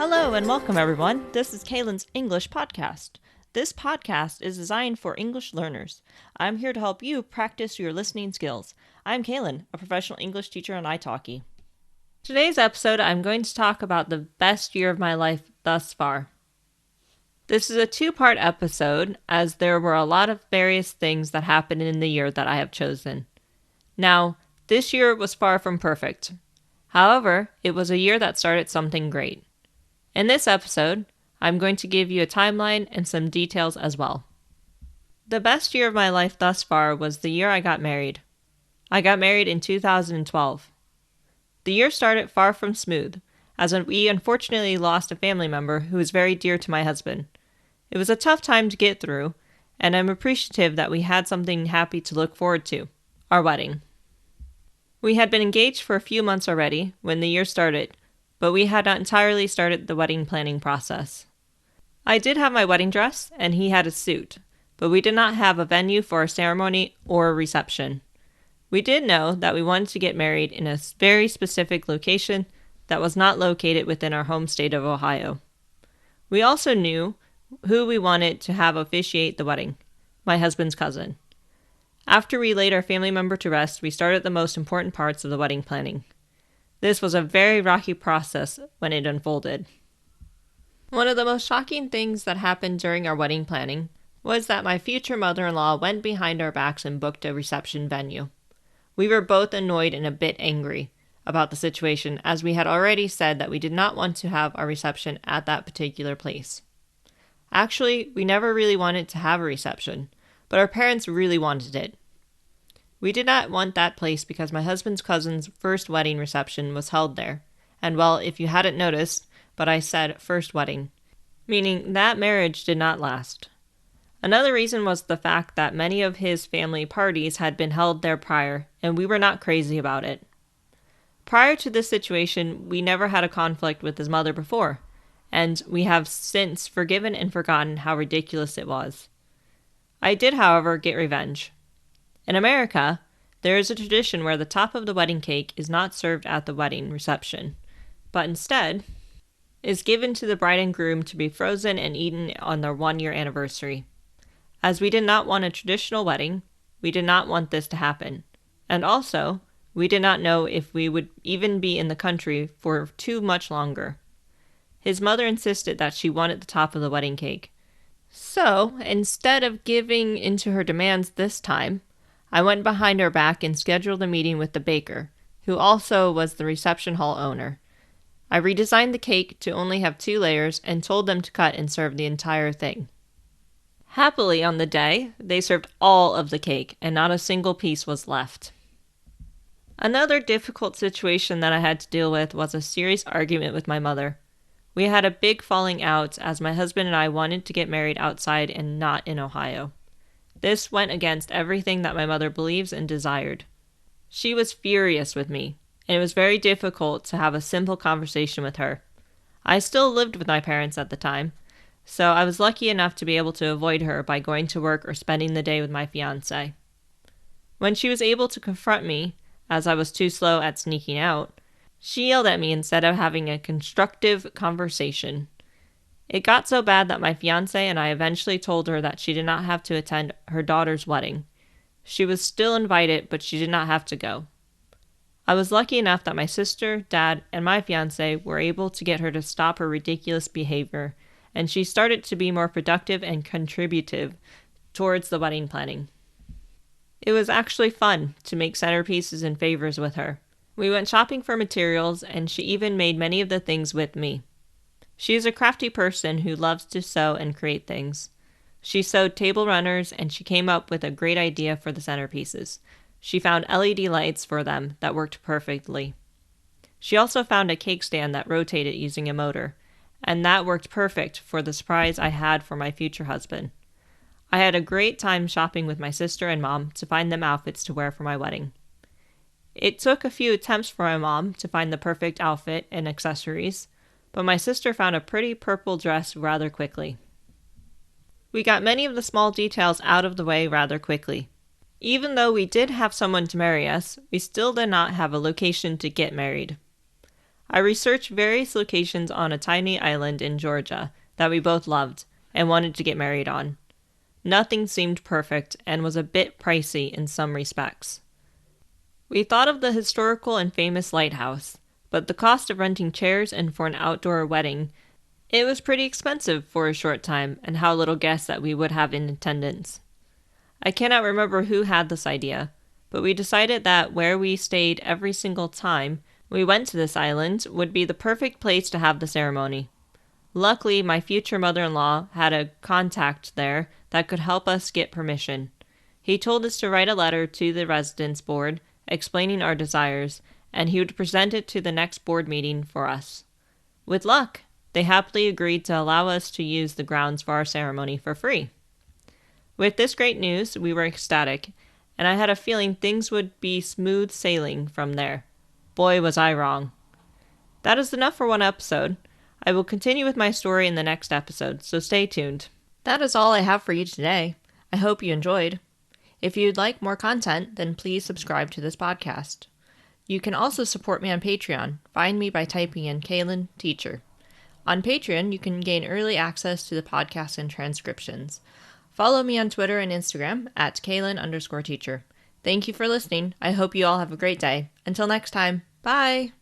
Hello and welcome everyone. This is Kaylin's English podcast. This podcast is designed for English learners. I'm here to help you practice your listening skills. I'm Kaylin, a professional English teacher on italki. Today's episode, I'm going to talk about the best year of my life thus far. This is a two-part episode, as there were a lot of various things that happened in the year that I have chosen. Now, this year was far from perfect. However, it was a year that started something great. In this episode, I'm going to give you a timeline and some details as well. The best year of my life thus far was the year I got married. I got married in 2012. The year started far from smooth, as we unfortunately lost a family member who is very dear to my husband. It was a tough time to get through, and I'm appreciative that we had something happy to look forward to, our wedding. We had been engaged for a few months already when the year started, but we had not entirely started the wedding planning process. I did have my wedding dress, and he had a suit, but we did not have a venue for a ceremony or a reception. We did know that we wanted to get married in a very specific location that was not located within our home state of Ohio. We also knew who we wanted to have officiate the wedding, my husband's cousin. After we laid our family member to rest, we started the most important parts of the wedding planning. This was a very rocky process when it unfolded. One of the most shocking things that happened during our wedding planning was that my future mother-in-law went behind our backs and booked a reception venue. We were both annoyed and a bit angry about the situation, as we had already said that we did not want to have our reception at that particular place. Actually, we never really wanted to have a reception, but our parents really wanted it. We did not want that place because my husband's cousin's first wedding reception was held there. And well, if you hadn't noticed, but I said first wedding, meaning that marriage did not last. Another reason was the fact that many of his family parties had been held there prior, and we were not crazy about it. Prior to this situation, we never had a conflict with his mother before, and we have since forgiven and forgotten how ridiculous it was. I did, however, get revenge. In America, there is a tradition where the top of the wedding cake is not served at the wedding reception, but instead is given to the bride and groom to be frozen and eaten on their 1-year anniversary. As we did not want a traditional wedding, we did not want this to happen. And also, we did not know if we would even be in the country for too much longer. His mother insisted that she wanted the top of the wedding cake. So, instead of giving into her demands this time, I went behind her back and scheduled a meeting with the baker, who also was the reception hall owner. I redesigned the cake to only have 2 layers and told them to cut and serve the entire thing. Happily, on the day, they served all of the cake, and not a single piece was left. Another difficult situation that I had to deal with was a serious argument with my mother. We had a big falling out as my husband and I wanted to get married outside and not in Ohio. This went against everything that my mother believes and desired. She was furious with me, and it was very difficult to have a simple conversation with her. I still lived with my parents at the time, so I was lucky enough to be able to avoid her by going to work or spending the day with my fiancé. When she was able to confront me, as I was too slow at sneaking out, she yelled at me instead of having a constructive conversation. It got so bad that my fiancé and I eventually told her that she did not have to attend her daughter's wedding. She was still invited, but she did not have to go. I was lucky enough that my sister, dad, and my fiancé were able to get her to stop her ridiculous behavior, and she started to be more productive and contributive towards the wedding planning. It was actually fun to make centerpieces and favors with her. We went shopping for materials, and she even made many of the things with me. She is a crafty person who loves to sew and create things. She sewed table runners, and she came up with a great idea for the centerpieces. She found LED lights for them that worked perfectly. She also found a cake stand that rotated using a motor, and that worked perfect for the surprise I had for my future husband. I had a great time shopping with my sister and mom to find them outfits to wear for my wedding. It took a few attempts for my mom to find the perfect outfit and accessories, but my sister found a pretty purple dress rather quickly. We got many of the small details out of the way rather quickly. Even though we did have someone to marry us, we still did not have a location to get married. I researched various locations on a tiny island in Georgia that we both loved and wanted to get married on. Nothing seemed perfect and was a bit pricey in some respects. We thought of the historical and famous lighthouse, but the cost of renting chairs and for an outdoor wedding, it was pretty expensive for a short time and how little guests that we would have in attendance. I cannot remember who had this idea, but we decided that where we stayed every single time we went to this island would be the perfect place to have the ceremony. Luckily, my future mother-in-law had a contact there that could help us get permission. He told us to write a letter to the residence board explaining our desires, and he would present it to the next board meeting for us. With luck, they happily agreed to allow us to use the grounds for our ceremony for free. With this great news, we were ecstatic, and I had a feeling things would be smooth sailing from there. Boy, was I wrong. That is enough for one episode. I will continue with my story in the next episode, so stay tuned. That is all I have for you today. I hope you enjoyed. If you'd like more content, then please subscribe to this podcast. You can also support me on Patreon. Find me by typing in Kaylin Teacher. On Patreon, you can gain early access to the podcast and transcriptions. Follow me on Twitter and Instagram at Kaylin_teacher. Thank you for listening. I hope you all have a great day. Until next time, bye!